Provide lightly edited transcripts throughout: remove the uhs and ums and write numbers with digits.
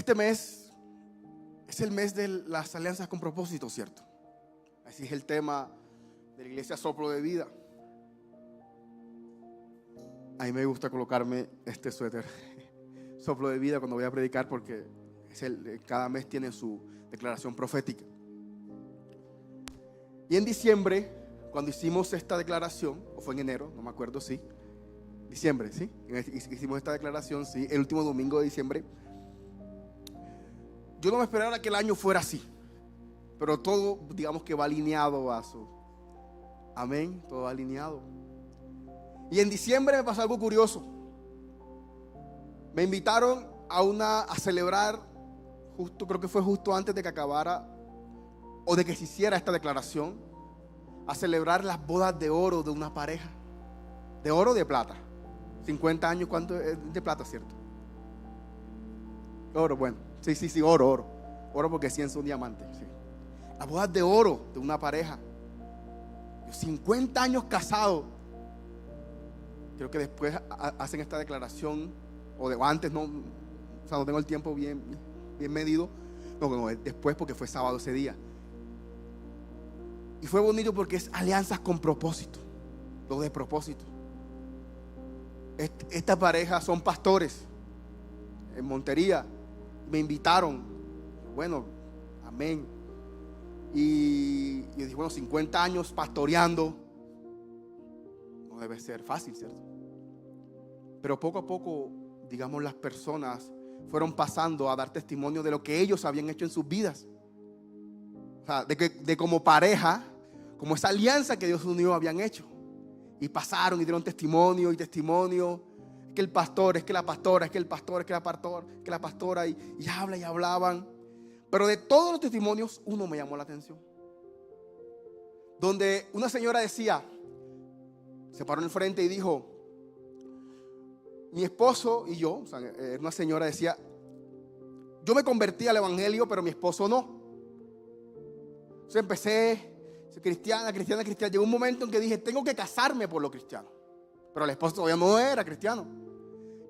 Este mes es el mes de las alianzas con propósito, ¿cierto? Así es el tema de la iglesia Soplo de Vida. A mí me gusta colocarme este suéter Soplo de Vida cuando voy a predicar, porque cada mes tiene su declaración profética. Y en diciembre, cuando hicimos esta declaración, o fue en enero, no me acuerdo, sí, diciembre, sí, hicimos esta declaración, sí, el último domingo de diciembre. Yo no me esperaba que el año fuera así, pero todo, digamos que va alineado a su, amén, todo va alineado. Y en diciembre me pasó algo curioso. Me invitaron a celebrar, creo que fue justo antes de que acabara o de que se hiciera esta declaración, a celebrar las bodas de oro de una pareja. ¿De oro o de plata? 50 años, ¿cuánto es de plata, cierto? Oro, bueno, sí, oro porque 100 son diamantes, sí. Las bodas de oro de una pareja. 50 años casados. Creo que después hacen esta declaración, o antes, no, o sea, no tengo el tiempo bien medido. No, después, porque fue sábado ese día. Y fue bonito porque es alianzas con propósito. Lo de propósito. Esta pareja son pastores en Montería. Me invitaron. Bueno, amén. Y yo dije, bueno, 50 años pastoreando no debe ser fácil, ¿cierto? Pero poco a poco, digamos, las personas fueron pasando a dar testimonio de lo que ellos habían hecho en sus vidas. O sea, de como pareja, como esa alianza que Dios unió habían hecho. Y pasaron y dieron testimonio y testimonio. Es que el pastor, es que la pastora, es que el pastor, es que la pastora. Y hablaban. Pero de todos los testimonios, uno me llamó la atención. Donde una señora decía, se paró en el frente y dijo, mi esposo y yo, o sea, una señora decía, yo me convertí al evangelio, pero mi esposo no. Entonces empecé, cristiana. Llegó un momento en que dije, tengo que casarme por lo cristiano. Pero el esposo todavía no era cristiano.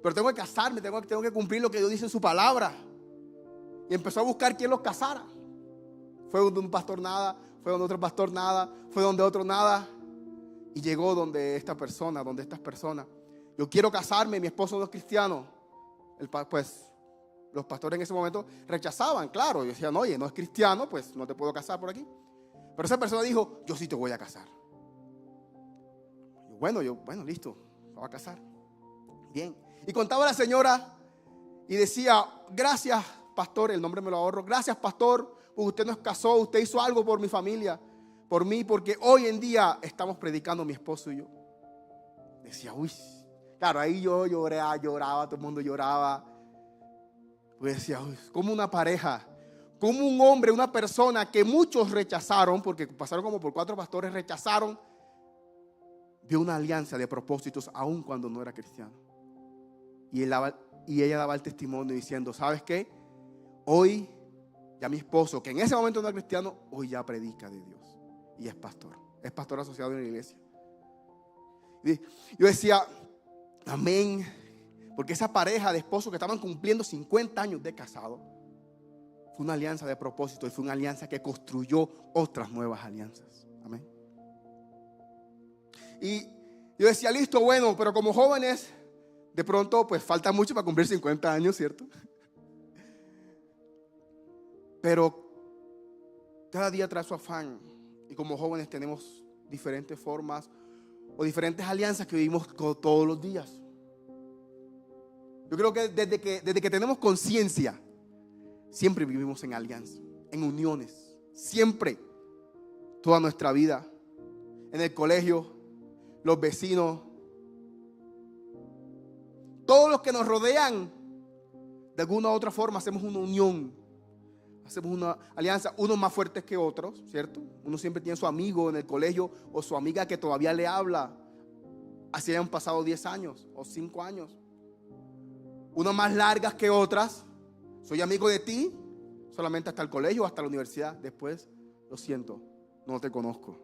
Pero tengo que casarme, tengo que cumplir lo que Dios dice en su palabra. Y empezó a buscar quién los casara. Fue donde un pastor nada, fue donde otro pastor nada, fue donde otro nada. Y llegó donde estas personas. Yo quiero casarme, mi esposo no es cristiano. Pues los pastores en ese momento rechazaban, claro. Y decían, oye, no es cristiano, pues no te puedo casar por aquí. Pero esa persona dijo, yo sí te voy a casar. Bueno, listo, me voy a casar. Bien. Y contaba la señora y decía, gracias, pastor, el nombre me lo ahorro. Gracias, pastor, porque usted nos casó, usted hizo algo por mi familia, por mí, porque hoy en día estamos predicando mi esposo y yo. Decía, uy, claro, ahí yo lloraba, todo el mundo lloraba. Pues decía, uy, como una pareja, como un hombre, una persona que muchos rechazaron, porque pasaron como por 4 pastores, rechazaron, vio una alianza de propósitos aun cuando no era cristiano. Y ella daba el testimonio diciendo, ¿sabes qué? Hoy ya mi esposo, que en ese momento no era cristiano, hoy ya predica de Dios y es pastor asociado en la iglesia. Y yo decía, amén, porque esa pareja de esposos que estaban cumpliendo 50 años de casado, fue una alianza de propósito y fue una alianza que construyó otras nuevas alianzas. Amén. Y yo decía, listo, bueno, pero como jóvenes, de pronto, pues falta mucho para cumplir 50 años, ¿cierto? Pero cada día trae su afán. Y como jóvenes tenemos diferentes formas o diferentes alianzas que vivimos todos los días. Yo creo que desde que tenemos conciencia, siempre vivimos en alianza, en uniones. Siempre, toda nuestra vida. En el colegio, los vecinos, todos los que nos rodean, de alguna u otra forma hacemos una unión, hacemos una alianza, unos más fuertes que otros, ¿cierto? Uno siempre tiene su amigo en el colegio o su amiga que todavía le habla, así hayan pasado 10 años o 5 años. Unas más largas que otras. Soy amigo de ti solamente hasta el colegio o hasta la universidad. Después, lo siento, no te conozco.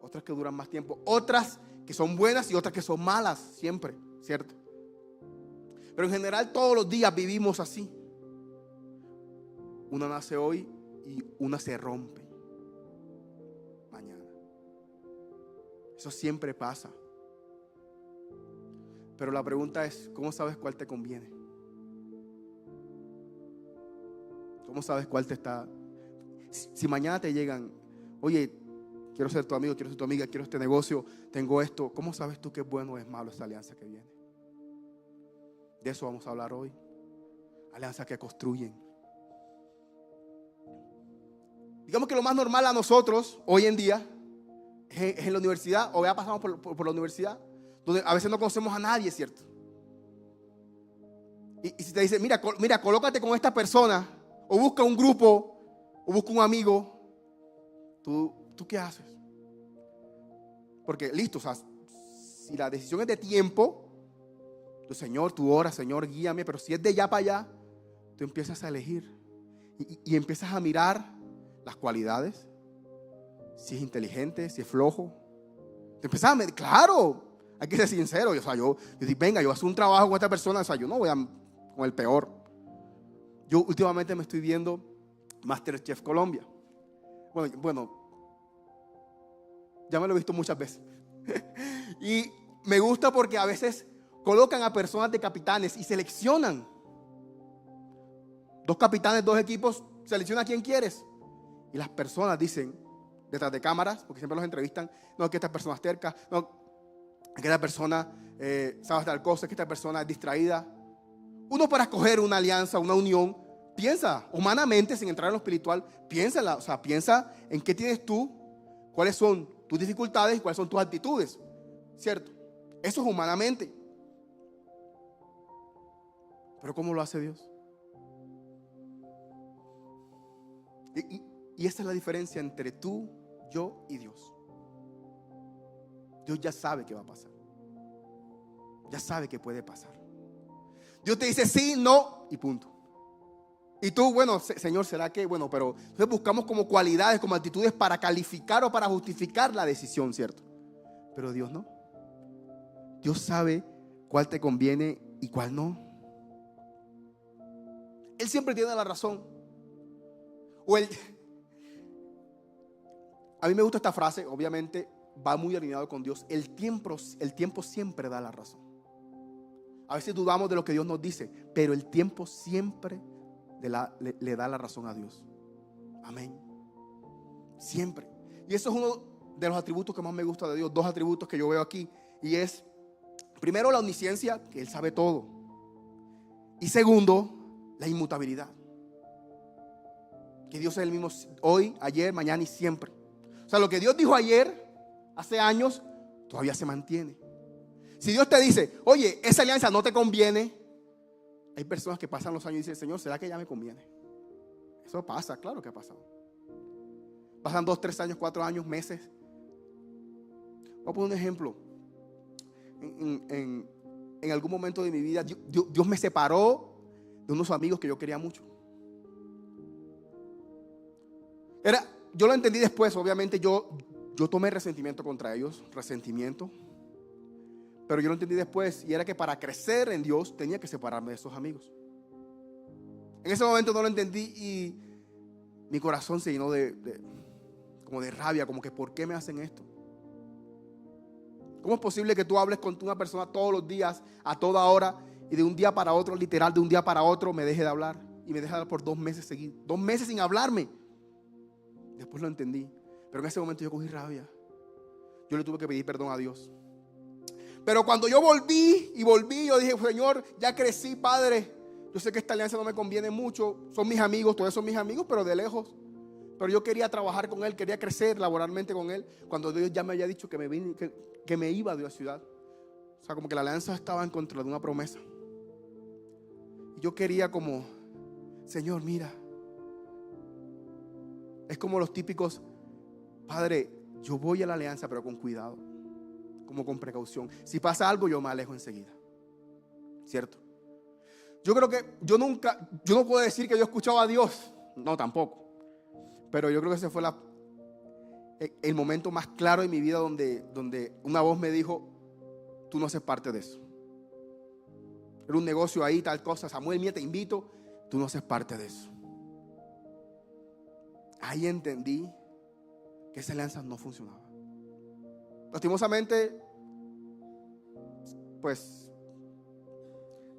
Otras que duran más tiempo, otras que son buenas y otras que son malas, siempre, ¿cierto? Pero en general todos los días vivimos así. Una nace hoy y una se rompe mañana. Eso siempre pasa. Pero la pregunta es, ¿cómo sabes cuál te conviene? ¿Cómo sabes cuál te está? Si mañana te llegan, oye, quiero ser tu amigo, quiero ser tu amiga, quiero este negocio, tengo esto, ¿cómo sabes tú que es bueno o es malo esta alianza que viene? De eso vamos a hablar hoy. Alianzas que construyen. Digamos que lo más normal a nosotros hoy en día es en la universidad, o ya pasamos por la universidad, donde a veces no conocemos a nadie, ¿cierto? Y si te dice, mira, colócate con esta persona, o busca un grupo, o busca un amigo, ¿tú qué haces? Porque listo, o sea, si la decisión es de tiempo, tu Señor, tú oras, Señor, guíame, pero si es de allá para allá, tú empiezas a elegir y empiezas a mirar las cualidades, si es inteligente, si es flojo. Te empiezas a medir, claro, hay que ser sincero. O sea, yo digo, venga, yo voy a hacer un trabajo con esta persona, o sea, yo no voy con el peor. Yo últimamente me estoy viendo MasterChef Colombia. Bueno, ya me lo he visto muchas veces. Y me gusta porque a veces colocan a personas de capitanes y seleccionan. 2 capitanes, 2 equipos, selecciona a quien quieres. Y las personas dicen, detrás de cámaras, porque siempre los entrevistan, no, que esta persona es terca, no, que esta persona sabe tal cosa, que esta persona es distraída. Uno, para escoger una alianza, una unión, piensa humanamente, sin entrar en lo espiritual, piensa, o sea, piensa en qué tienes tú, cuáles son tus dificultades y cuáles son tus actitudes, ¿cierto? Eso es humanamente. Pero ¿cómo lo hace Dios? Y esta es la diferencia entre tú, yo y Dios. Dios ya sabe qué va a pasar. Ya sabe qué puede pasar. Dios te dice sí, no y punto. Y tú, bueno, Señor, ¿será que? Bueno, pero entonces buscamos como cualidades, como actitudes para calificar o para justificar la decisión, ¿cierto? Pero Dios no. Dios sabe cuál te conviene y cuál no. Él siempre tiene la razón. A mí me gusta esta frase, obviamente va muy alineado con Dios. El tiempo siempre da la razón. A veces dudamos de lo que Dios nos dice, pero el tiempo siempre le da la razón a Dios. Amén. Siempre. Y eso es uno de los atributos que más me gusta de Dios. 2 atributos que yo veo aquí. Y es, primero, la omnisciencia, que Él sabe todo. Y segundo, la inmutabilidad. Que Dios es el mismo hoy, ayer, mañana y siempre. O sea, lo que Dios dijo ayer, hace años, todavía se mantiene. Si Dios te dice, oye, esa alianza no te conviene, hay personas que pasan los años y dicen, Señor, ¿será que ya me conviene? Eso pasa, claro que ha pasado. Pasan 2, 3 años, 4 años, meses. Voy a poner un ejemplo. En algún momento de mi vida, Dios me separó de unos amigos que yo quería mucho. Yo lo entendí después, obviamente yo tomé resentimiento contra ellos, pero yo lo entendí después, y era que para crecer en Dios tenía que separarme de esos amigos. En ese momento no lo entendí y mi corazón se llenó como de rabia, como que ¿por qué me hacen esto? ¿Cómo es posible que tú hables con una persona todos los días, a toda hora, y de un día para otro, literal, de un día para otro me deje de hablar? Y me deje de hablar por 2 meses seguidos, 2 meses sin hablarme. Después lo entendí, pero en ese momento yo cogí rabia. Yo le tuve que pedir perdón a Dios. Pero cuando yo volví, yo dije, Señor, ya crecí, Padre. Yo sé que esta alianza no me conviene mucho. Son mis amigos, todos son mis amigos, pero de lejos. Pero yo quería trabajar con Él, quería crecer laboralmente con Él. Cuando Dios ya me había dicho que me iba de la ciudad. O sea, como que la alianza estaba en contra de una promesa. Y yo quería como, Señor, mira. Es como los típicos, Padre, yo voy a la alianza, pero con cuidado, como con precaución. Si pasa algo, yo me alejo enseguida. ¿Cierto? Yo creo que yo no puedo decir que yo escuchaba a Dios. No, tampoco. Pero yo creo que ese fue el momento más claro en mi vida donde una voz me dijo, tú no haces parte de eso. Era un negocio ahí, tal cosa. Samuel, mira, te invito. Tú no haces parte de eso. Ahí entendí que esa alianza no funcionaba. Lastimosamente, pues,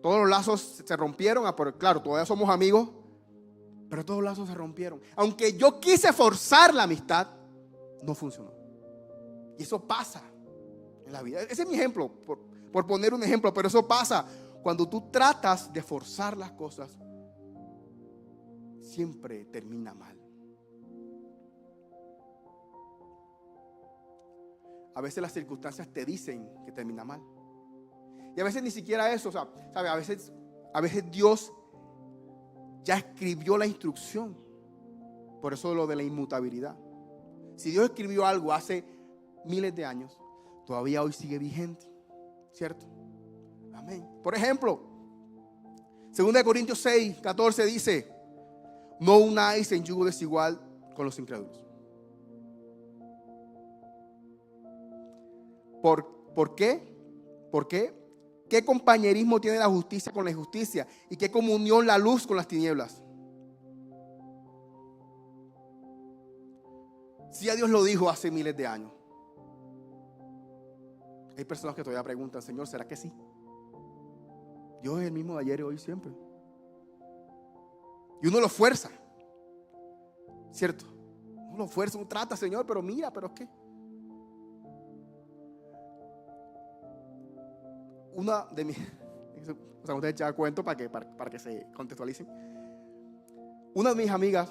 todos los lazos se rompieron. Pero claro, todavía somos amigos, pero todos los lazos se rompieron. Aunque yo quise forzar la amistad, no funcionó. Y eso pasa en la vida. Ese es mi ejemplo, por poner un ejemplo, pero eso pasa cuando tú tratas de forzar las cosas. Siempre termina mal. A veces las circunstancias te dicen que termina mal. Y a veces ni siquiera eso, ¿sabe? A veces Dios ya escribió la instrucción. Por eso lo de la inmutabilidad. Si Dios escribió algo hace miles de años, todavía hoy sigue vigente, ¿cierto? Amén. Por ejemplo, 2 Corintios 6, 14 dice: no unáis en yugo desigual con los incrédulos. ¿Por qué? ¿Por qué? ¿Qué compañerismo tiene la justicia con la injusticia? ¿Y qué comunión la luz con las tinieblas? Si ya Dios lo dijo hace miles de años. Hay personas que todavía preguntan: Señor, ¿será que sí? Dios es el mismo de ayer y hoy siempre. Y uno lo fuerza, ¿cierto? Uno lo fuerza, uno trata, Señor, pero mira, pero es que una de mis, o sea, ustedes ya cuento para que se contextualicen. Una de mis amigas,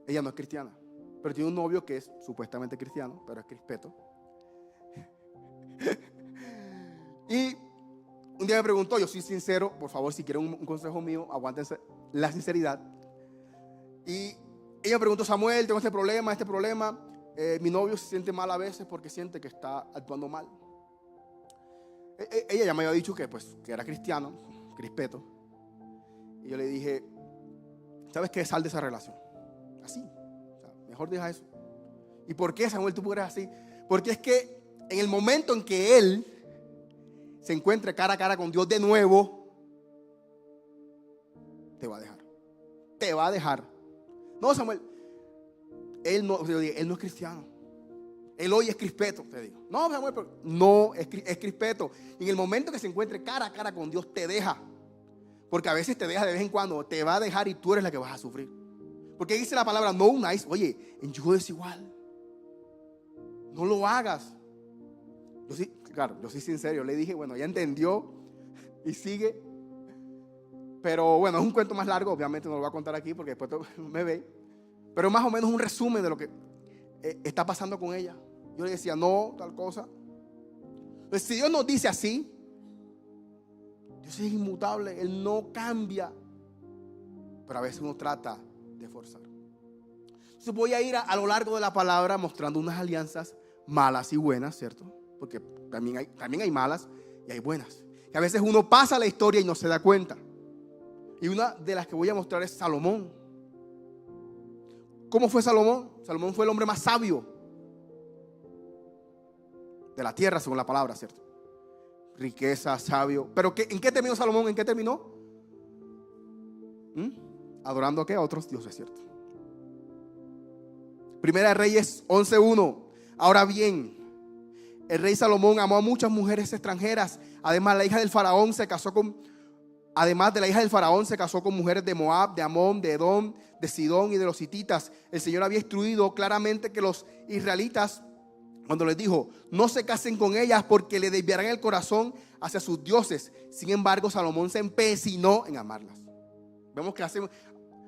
ella no es cristiana, pero tiene un novio que es supuestamente cristiano, pero es crispeto. Y un día me preguntó, yo soy sincero, por favor, si quieren un consejo mío, aguántense la sinceridad. Y ella me preguntó: Samuel, tengo este problema. Mi novio se siente mal a veces porque siente que está actuando mal. Ella ya me había dicho que era cristiano, crispeto. Y yo le dije: ¿sabes qué? Sal de esa relación. Así, o sea, mejor deja eso. ¿Y por qué, Samuel, tú eres así? Porque es que en el momento en que él se encuentre cara a cara con Dios de nuevo, te va a dejar. Te va a dejar. No, Samuel, él no es cristiano. Él hoy es crispeto, te digo. No, Samuel, pero no, es crispeto. Y en el momento que se encuentre cara a cara con Dios, te deja. Porque a veces te deja de vez en cuando. Te va a dejar y tú eres la que vas a sufrir. Porque dice la palabra: no unáis, oye, en yugo desigual. No lo hagas. Yo soy sincero. Le dije, bueno, ya entendió y sigue. Pero bueno, es un cuento más largo. Obviamente no lo voy a contar aquí porque después me ve. Pero más o menos un resumen de lo que está pasando con ella. Yo le decía: no, tal cosa. Entonces, si Dios nos dice así, Dios es inmutable, Él no cambia. Pero a veces uno trata de forzar. Entonces voy a ir a lo largo de la palabra mostrando unas alianzas malas y buenas, ¿cierto? Porque también hay malas y hay buenas. Que a veces uno pasa la historia y no se da cuenta. Y una de las que voy a mostrar es Salomón. ¿Cómo fue Salomón? Salomón fue el hombre más sabio de la tierra, según la palabra, ¿cierto? Riqueza, sabio. ¿Pero en qué terminó Salomón? ¿En qué terminó? Adorando ¿a qué? A otros dioses, ¿cierto? Primera de Reyes 11:1. Ahora bien, el rey Salomón amó a muchas mujeres extranjeras. Además, de la hija del faraón se casó con mujeres de Moab, de Amón, de Edom, de Sidón y de los hititas. El Señor había instruido claramente que los israelitas, cuando les dijo: no se casen con ellas porque le desviarán el corazón hacia sus dioses. Sin embargo, Salomón se empecinó en amarlas. Vemos que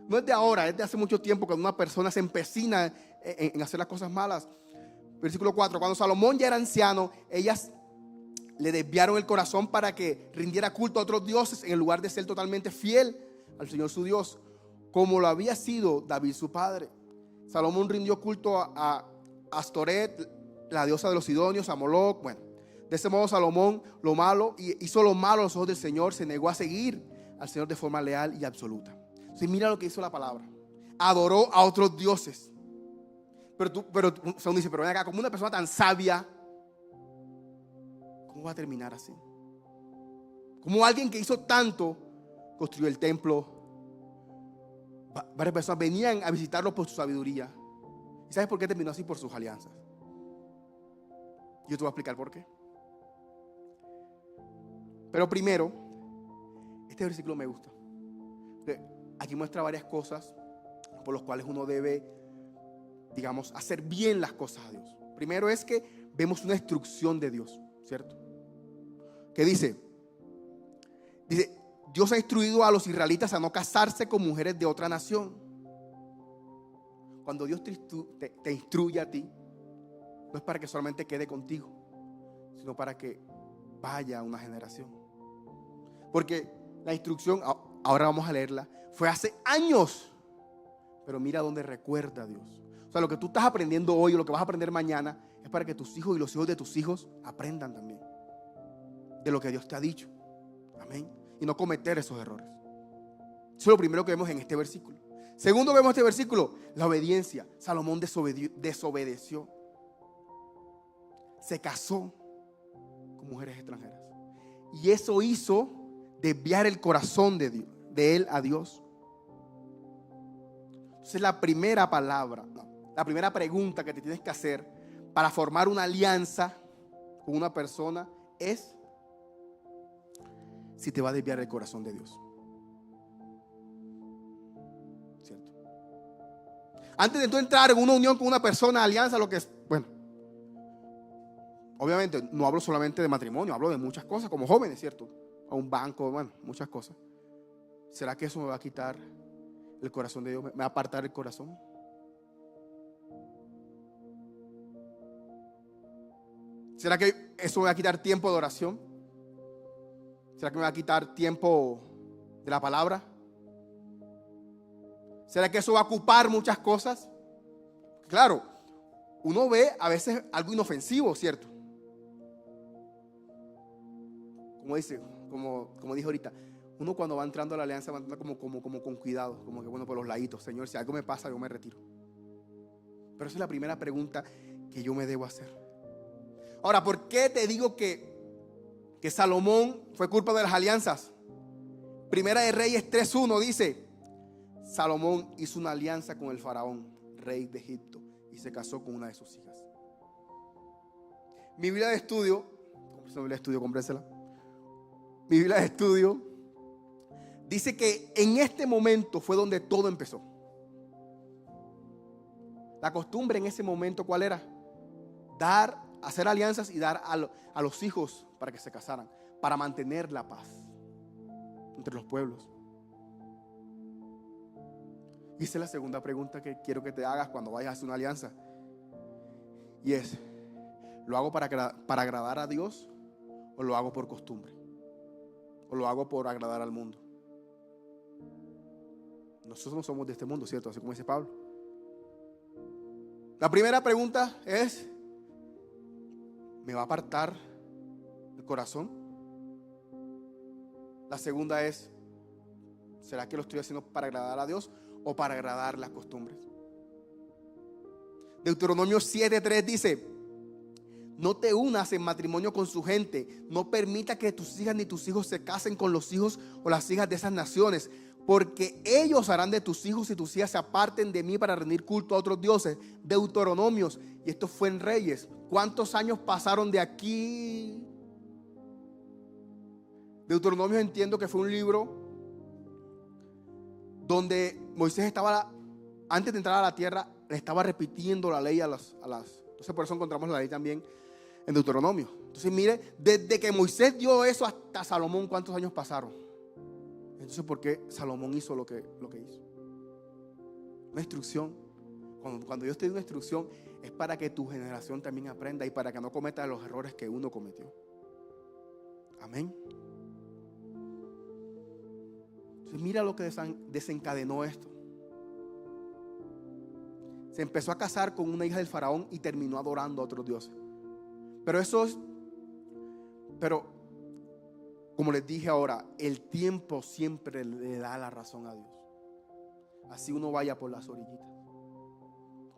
no es de ahora, es de hace mucho tiempo, cuando una persona se empecina en hacer las cosas malas. Versículo 4. Cuando Salomón ya era anciano, ellas le desviaron el corazón para que rindiera culto a otros dioses en lugar de ser totalmente fiel al Señor su Dios, como lo había sido David su padre. Salomón rindió culto a Astoret, la diosa de los sidonios, a Moloc. Bueno, de ese modo Salomón hizo lo malo a los ojos del Señor. Se negó a seguir al Señor de forma leal y absoluta. Entonces mira lo que hizo la palabra: adoró a otros dioses. Pero uno dice: pero ven acá, como una persona tan sabia, ¿cómo va a terminar así? Como alguien que hizo tanto, construyó el templo. Varias personas venían a visitarlo por su sabiduría. ¿Y sabes por qué terminó así? Por sus alianzas. Yo te voy a explicar por qué. Pero primero, este versículo me gusta. Aquí muestra varias cosas por las cuales uno debe, digamos, hacer bien las cosas a Dios. Primero es que vemos una instrucción de Dios, ¿cierto? Que dice, Dios ha instruido a los israelitas a no casarse con mujeres de otra nación. Cuando Dios te instruye a ti, no es para que solamente quede contigo, sino para que vaya a una generación. Porque la instrucción, ahora vamos a leerla, fue hace años. Pero mira dónde recuerda a Dios. O sea, lo que tú estás aprendiendo hoy o lo que vas a aprender mañana es para que tus hijos y los hijos de tus hijos aprendan también de lo que Dios te ha dicho. Amén. Y no cometer esos errores. Eso es lo primero que vemos en este versículo. Segundo, vemos este versículo, la obediencia. Salomón desobedeció. Se casó con mujeres extranjeras. Y eso hizo desviar el corazón de él a Dios. Entonces la primera pregunta que te tienes que hacer para formar una alianza con una persona es si te va a desviar el corazón de Dios. ¿Cierto? Antes de tú entrar en una unión con una persona, alianza, lo que es, bueno, obviamente no hablo solamente de matrimonio, hablo de muchas cosas como jóvenes, ¿cierto? A un banco, bueno, muchas cosas. ¿Será que eso me va a quitar el corazón de Dios? ¿Me va a apartar el corazón? ¿Será que eso me va a quitar tiempo de oración? ¿Será que me va a quitar tiempo de la palabra? ¿Será que eso va a ocupar muchas cosas? Claro, uno ve a veces algo inofensivo, ¿cierto? Como dije ahorita, uno cuando va entrando a la alianza va entrando como con cuidado, como que bueno, por los laditos. Señor, si algo me pasa, yo me retiro. Pero esa es la primera pregunta que yo me debo hacer. Ahora, ¿por qué te digo que Salomón fue culpa de las alianzas? Primera de Reyes 3:1 dice, Salomón hizo una alianza con el faraón, rey de Egipto, y se casó con una de sus hijas. Mi Biblia de estudio, cómprensela. Mi Biblia de estudio dice que en este momento fue donde todo empezó. La costumbre en ese momento, ¿cuál era? Hacer alianzas y dar a los hijos para que se casaran, para mantener la paz entre los pueblos. Y esa es la segunda pregunta que quiero que te hagas cuando vayas a hacer una alianza. Y es, ¿lo hago para agradar a Dios o lo hago por costumbre? ¿O lo hago por agradar al mundo? Nosotros no somos de este mundo, ¿cierto? Así como dice Pablo. La primera pregunta es, ¿me va a apartar el corazón? La segunda es, ¿será que lo estoy haciendo para agradar a Dios o para agradar las costumbres? Deuteronomio 7:3 dice, no te unas en matrimonio con su gente, no permita que tus hijas ni tus hijos se casen con los hijos o las hijas de esas naciones, porque ellos harán de tus hijos y tus hijas se aparten de mí para rendir culto a otros dioses. Deuteronomios, y esto fue en Reyes. ¿Cuántos años pasaron de aquí? Deuteronomios, entiendo que fue un libro donde Moisés estaba, antes de entrar a la tierra, le estaba repitiendo la ley a las. Entonces por eso encontramos la ley también en Deuteronomio. Entonces mire, desde que Moisés dio eso hasta Salomón, ¿cuántos años pasaron? Entonces, ¿por qué Salomón hizo lo que hizo? Una instrucción. Cuando Dios te da una instrucción, es para que tu generación también aprenda y para que no cometa los errores que uno cometió. Amén. Entonces, mira lo que desencadenó esto. Se empezó a casar con una hija del faraón y terminó adorando a otros dioses. Pero como les dije ahora, el tiempo siempre le da la razón a Dios. Así uno vaya por las orillitas.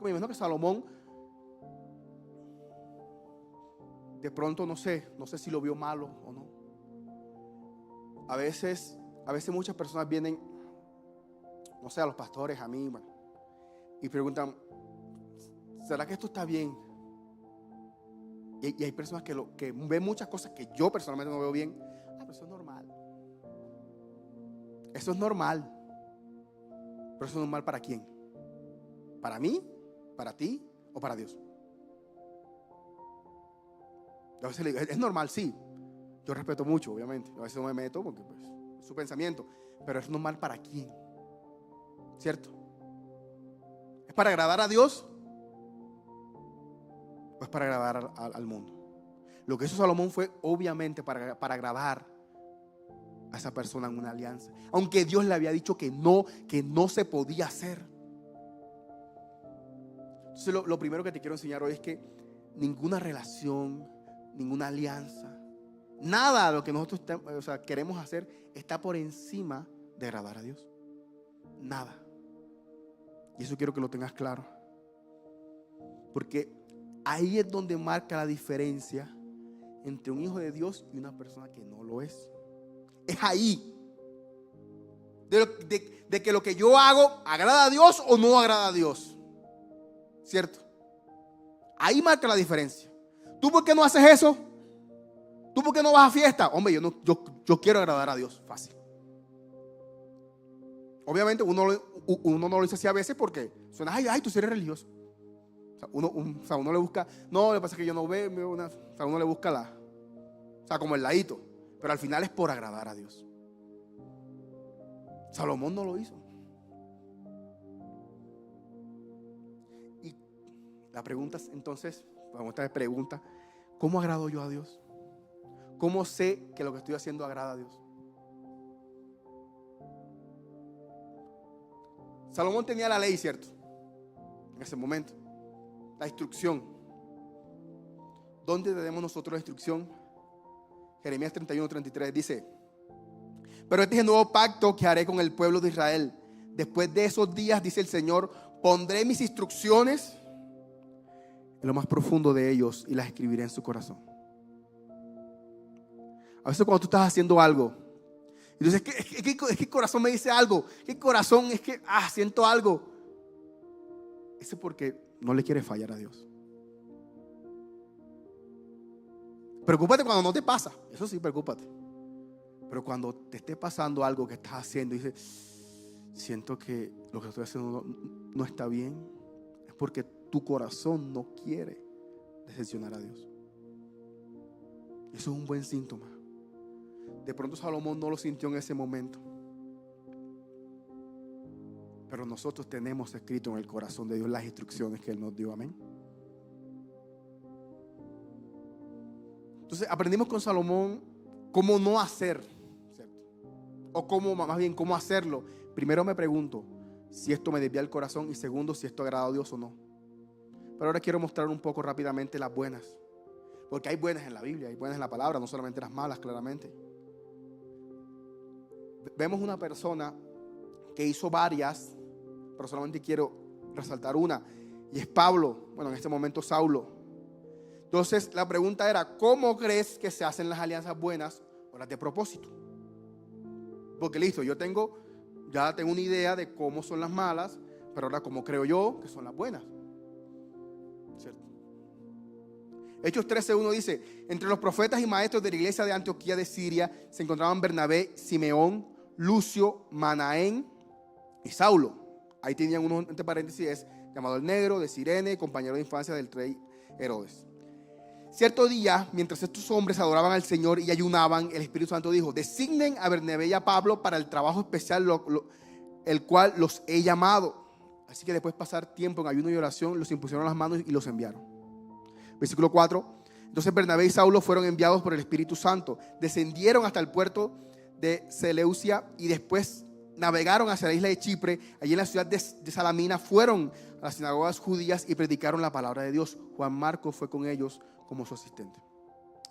Me imagino que Salomón, de pronto no sé si lo vio malo o no. a veces muchas personas vienen, no sé, a los pastores, a mí, bueno, y preguntan, ¿será que esto está bien? Y hay personas que ven muchas cosas que yo personalmente no veo bien. Pero eso es normal. Eso es normal. Pero eso es normal ¿para quién? ¿Para mí? ¿Para ti? ¿O para Dios? Yo a veces le digo, es normal, sí. Yo respeto mucho, obviamente. A veces no me meto porque pues, es su pensamiento. Pero es normal ¿para quién? ¿Cierto? ¿Es para agradar a Dios? ¿O es para agradar al mundo? Lo que hizo Salomón fue obviamente para agradar a esa persona en una alianza. Aunque Dios le había dicho que no se podía hacer. Entonces lo primero que te quiero enseñar hoy es que ninguna relación, ninguna alianza, nada de lo que nosotros queremos hacer está por encima de agradar a Dios. Nada. Y eso quiero que lo tengas claro. Porque ahí es donde marca la diferencia entre un hijo de Dios y una persona que no lo es. Es ahí. De que lo que yo hago agrada a Dios o no agrada a Dios. ¿Cierto? Ahí marca la diferencia. ¿Tú por qué no haces eso? ¿Tú por qué no vas a fiesta? Hombre, yo quiero agradar a Dios. Fácil. Obviamente uno no lo dice así a veces porque suena, ay, tú eres religioso. Uno le busca, no, lo que pasa es que yo no veo, uno le busca como el ladito. Pero al final es por agradar a Dios. Salomón no lo hizo. Y la pregunta es, entonces, ¿cómo agrado yo a Dios? ¿Cómo sé que lo que estoy haciendo agrada a Dios? Salomón tenía la ley, ¿cierto? En ese momento. La instrucción. ¿Dónde tenemos nosotros la instrucción? Jeremías 31:33 dice: pero este es el nuevo pacto que haré con el pueblo de Israel. Después de esos días, dice el Señor, pondré mis instrucciones en lo más profundo de ellos y las escribiré en su corazón. A veces cuando tú estás haciendo algo, y dices, es que el corazón me dice algo, que el corazón es que siento algo. Eso es porque no le quieres fallar a Dios. Preocúpate cuando no te pasa, eso sí, preocúpate. Pero cuando te esté pasando algo que estás haciendo y dices, siento que lo que estoy haciendo no está bien, es porque tu corazón no quiere decepcionar a Dios. Eso es un buen síntoma. De pronto Salomón no lo sintió en ese momento, pero nosotros tenemos escrito en el corazón de Dios las instrucciones que Él nos dio. Amén. Entonces aprendimos con Salomón cómo no hacer, ¿cierto? O cómo hacerlo. Primero me pregunto si esto me desvía el corazón, y segundo, si esto agrada a Dios o no. Pero ahora quiero mostrar un poco rápidamente las buenas, porque hay buenas en la Biblia, hay buenas en la palabra, no solamente las malas, claramente. Vemos una persona que hizo varias, pero solamente quiero resaltar una, y es Pablo, en este momento Saulo. Entonces la pregunta era, ¿cómo crees que se hacen las alianzas buenas o las de propósito? Porque listo, ya tengo una idea de cómo son las malas, pero ahora cómo creo yo que son las buenas, ¿cierto? Hechos 13:1 dice: entre los profetas y maestros de la iglesia de Antioquía de Siria se encontraban Bernabé, Simeón, Lucio, Manaén y Saulo. Ahí tenían uno entre paréntesis, llamado el Negro, de Cirene, compañero de infancia del rey Herodes. Cierto día, mientras estos hombres adoraban al Señor y ayunaban, el Espíritu Santo dijo: designen a Bernabé y a Pablo para el trabajo especial el cual los he llamado. Así que después de pasar tiempo en ayuno y oración, los impusieron las manos y los enviaron. Versículo 4. Entonces Bernabé y Saulo fueron enviados por el Espíritu Santo. Descendieron hasta el puerto de Seleucia y después navegaron hacia la isla de Chipre. Allí en la ciudad de Salamina fueron a las sinagogas judías y predicaron la palabra de Dios. Juan Marcos fue con ellos como su asistente.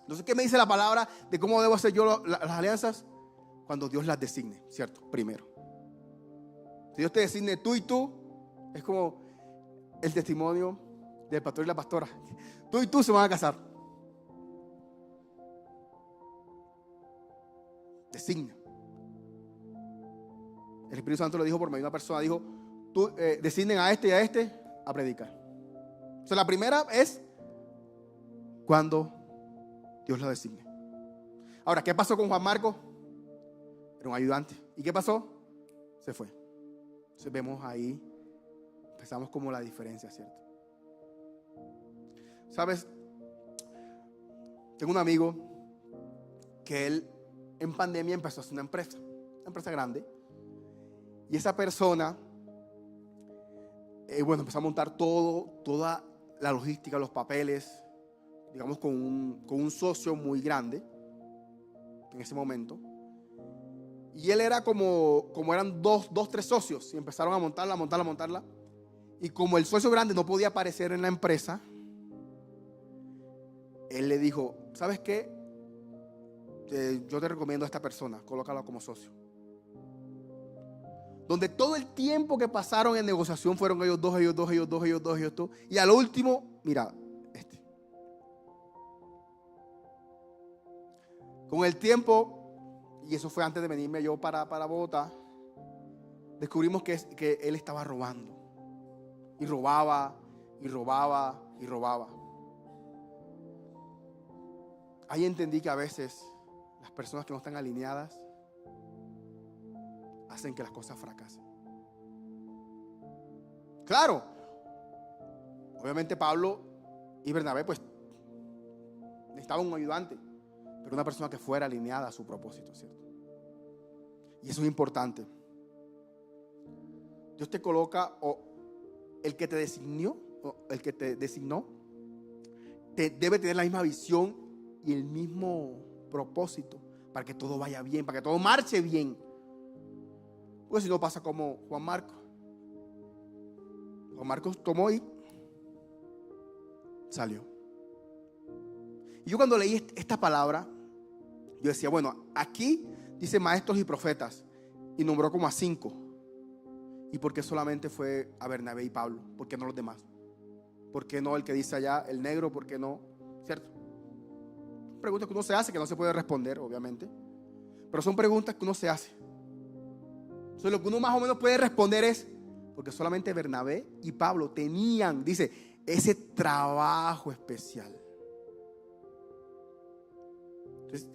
Entonces, ¿qué me dice la palabra de cómo debo hacer yo las alianzas? Cuando Dios las designe, ¿cierto? Primero. Si Dios te designe tú y tú, es como el testimonio del pastor y la pastora. Tú y tú se van a casar. Designa. El Espíritu Santo le dijo por medio de una persona, dijo, tú designen a este y a este a predicar. O sea, la primera es cuando Dios lo designe. Ahora, ¿qué pasó con Juan Marcos? Era un ayudante. ¿Y qué pasó? Se fue. Entonces vemos ahí, empezamos como la diferencia, ¿cierto? ¿Sabes? Tengo un amigo que él en pandemia empezó a hacer una empresa grande. Y esa persona, empezó a montar toda la logística, los papeles, digamos con un socio muy grande en ese momento. Y él era como eran tres socios, y empezaron a montarla. Y como el socio grande no podía aparecer en la empresa, él le dijo, ¿sabes qué? Yo te recomiendo a esta persona, colócala como socio. Donde todo el tiempo que pasaron en negociación fueron ellos dos. Y al último, mira, con el tiempo, y eso fue antes de venirme yo para Bogotá, descubrimos que él estaba robando. Y robaba. Ahí entendí que a veces las personas que no están alineadas hacen que las cosas fracasen. Claro, obviamente Pablo y Bernabé pues necesitaban un ayudante, pero una persona que fuera alineada a su propósito, ¿cierto? Y eso es importante. Dios te coloca, o el que te designó, debe tener la misma visión y el mismo propósito para que todo vaya bien, para que todo marche bien. Pues si no pasa como Juan Marcos. Juan Marcos tomó y salió. Y yo cuando leí esta palabra, yo decía, bueno, aquí dice maestros y profetas, y nombró como a 5. ¿Y por qué solamente fue a Bernabé y Pablo? ¿Por qué no los demás? ¿Por qué no el que dice allá, el negro? ¿Por qué no? ¿Cierto? Preguntas que uno se hace, que no se puede responder, obviamente. Pero son preguntas que uno se hace. Entonces lo que uno más o menos puede responder es, porque solamente Bernabé y Pablo tenían, dice, ese trabajo especial. Entonces,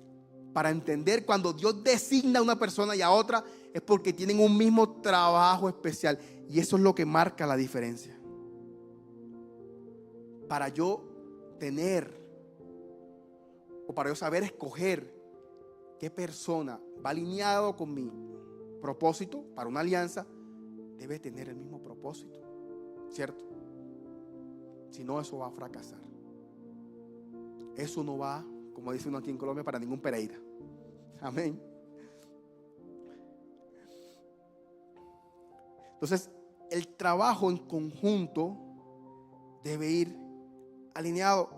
para entender cuando Dios designa a una persona y a otra, es porque tienen un mismo trabajo especial. Y eso es lo que marca la diferencia. Para yo tener, o para yo saber escoger qué persona va alineado con mi propósito para una alianza, debe tener el mismo propósito, ¿cierto? Si no, eso va a fracasar. Eso no va, como dice uno aquí en Colombia, para ningún Pereira. Amén. Entonces, el trabajo en conjunto debe ir alineado.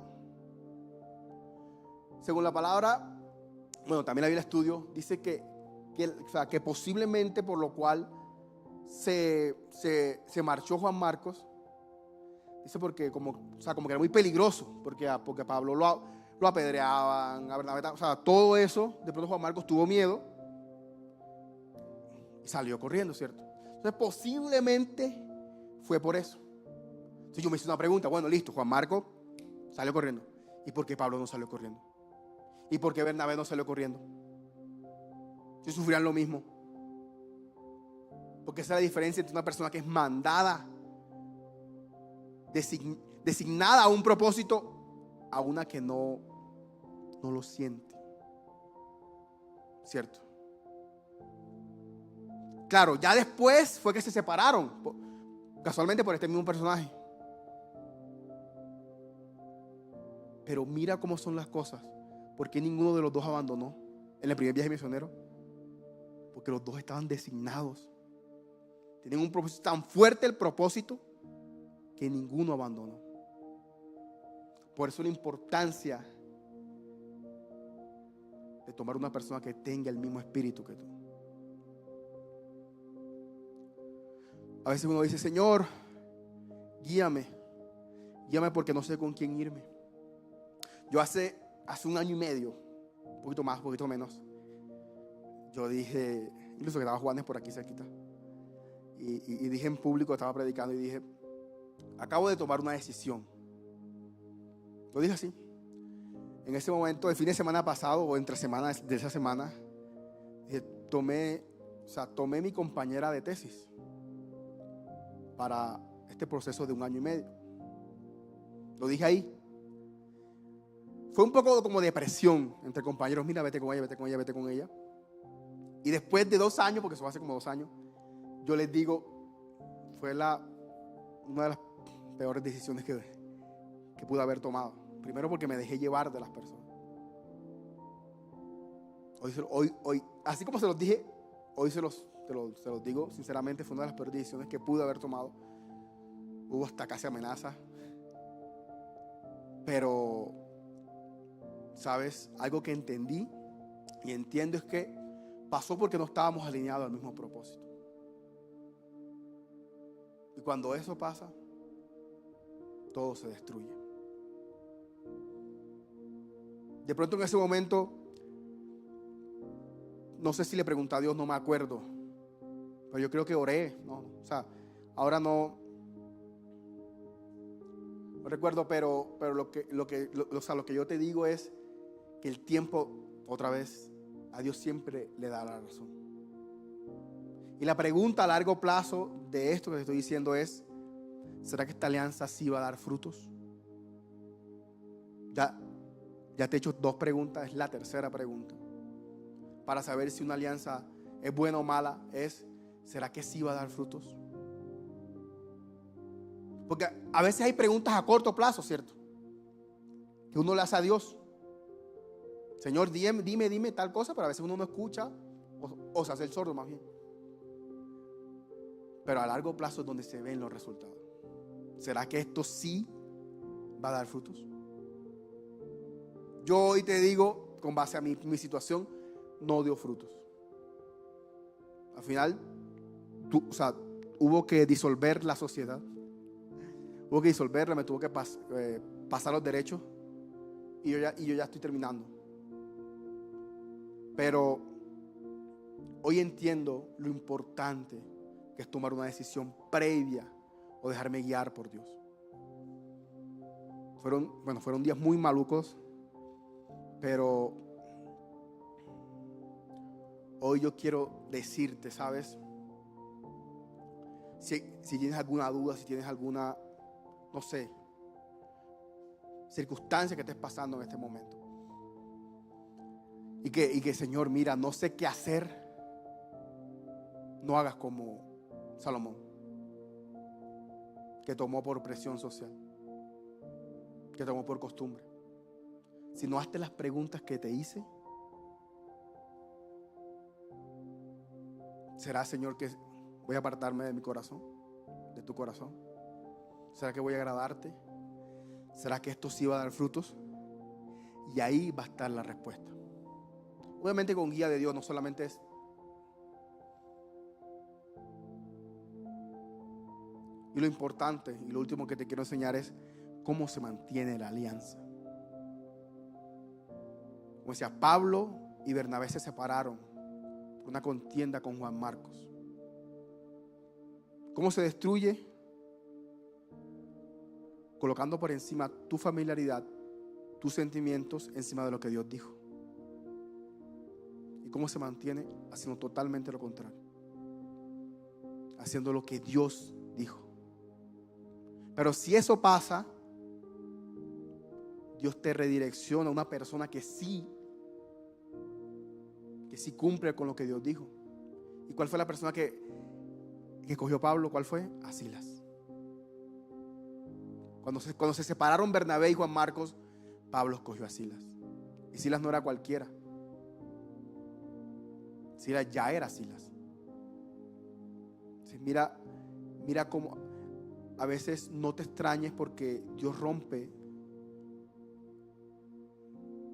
Según la palabra, también la Biblia estudio, dice que posiblemente por lo cual se marchó Juan Marcos, dice porque como que era muy peligroso, porque Pablo lo apedreaban, a Bernabé, todo eso. De pronto Juan Marcos tuvo miedo y salió corriendo, ¿cierto? Entonces posiblemente fue por eso. Entonces yo me hice una pregunta, bueno, listo, Juan Marcos salió corriendo. ¿Y por qué Pablo no salió corriendo? ¿Y por qué Bernabé no salió corriendo? Si sufrían lo mismo. Porque esa es la diferencia entre una persona que es mandada, designada a un propósito, a una que no lo siente. ¿Cierto? Claro, ya después fue que se separaron, casualmente por este mismo personaje. Pero mira cómo son las cosas. ¿Por qué ninguno de los dos abandonó en el primer viaje misionero? Porque los dos estaban designados. Tenían un propósito tan fuerte, el propósito, que ninguno abandonó. Por eso la importancia de tomar una persona que tenga el mismo espíritu que tú. A veces uno dice, Señor, guíame porque no sé con quién irme. Yo hace 1 año y medio, un poquito más, un poquito menos, yo dije, incluso que estaba Juanes por aquí cerquita, y dije en público, estaba predicando y dije, acabo de tomar una decisión. Lo dije así. En ese momento, el fin de semana pasado o entre semanas de esa semana, tomé mi compañera de tesis para este proceso de 1 año y medio. Lo dije ahí. Fue un poco como depresión entre compañeros. Mira, vete con ella, vete con ella, vete con ella. Y después de 2 años, porque eso hace como 2 años, yo les digo, fue una de las peores decisiones que pude haber tomado. Primero porque me dejé llevar de las personas. Hoy, así como se los dije, hoy se los digo sinceramente, fue una de las peores decisiones que pude haber tomado. Hubo hasta casi amenazas. Pero, ¿sabes? Algo que entendí y entiendo es que pasó porque no estábamos alineados al mismo propósito. Y cuando eso pasa, todo se destruye. De pronto en ese momento, no sé si le pregunté a Dios, no me acuerdo, pero yo creo que oré, ¿no? O sea, ahora no recuerdo, pero lo que yo te digo es que el tiempo, otra vez, a Dios siempre le da la razón. Y la pregunta a largo plazo de esto que te estoy diciendo es, ¿será que esta alianza sí va a dar frutos? Ya te he hecho 2 preguntas, es la tercera pregunta. Para saber si una alianza es buena o mala, ¿será que sí va a dar frutos? Porque a veces hay preguntas a corto plazo, ¿cierto? Que uno le hace a Dios. Señor, dime tal cosa, pero a veces uno no escucha o se hace el sordo más bien. Pero a largo plazo es donde se ven los resultados. ¿Será que esto sí va a dar frutos? Yo hoy te digo, con base a mi situación, no dio frutos. Al final, hubo que disolver la sociedad. Hubo que disolverla, me tuvo que pasar los derechos. Y yo ya estoy terminando. Pero hoy entiendo lo importante que es tomar una decisión previa o dejarme guiar por Dios. Fueron días muy malucos, pero hoy yo quiero decirte, ¿sabes? Si tienes alguna duda, si tienes alguna, no sé, circunstancia que estés pasando en este momento. Y que Señor, mira, no sé qué hacer. No hagas como Salomón, que tomó por presión social, que tomó por costumbre. Sino hazte las preguntas que te hice. ¿Será, Señor, que voy a apartarme de mi corazón, de tu corazón? ¿Será que voy a agradarte? ¿Será que esto sí va a dar frutos? Y ahí va a estar la respuesta. Obviamente con guía de Dios, no solamente es. Y lo importante y lo último que te quiero enseñar es cómo se mantiene la alianza. Como decía, Pablo y Bernabé se separaron por una contienda con Juan Marcos. ¿Cómo se destruye? Colocando por encima tu familiaridad, tus sentimientos encima de lo que Dios dijo. ¿Y cómo se mantiene? Haciendo totalmente lo contrario. Haciendo lo que Dios dijo. Pero si eso pasa, Dios te redirecciona a una persona que sí cumple con lo que Dios dijo. ¿Y cuál fue la persona que escogió Pablo? ¿Cuál fue? A Silas. Cuando se separaron Bernabé y Juan Marcos, Pablo escogió a Silas. Y Silas no era cualquiera. Silas ya era Silas. Entonces, mira cómo a veces no te extrañes porque Dios rompe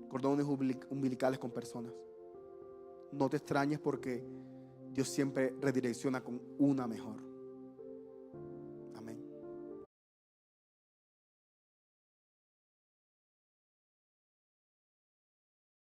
cordones umbilicales con personas. No te extrañes porque Dios siempre redirecciona con una mejor.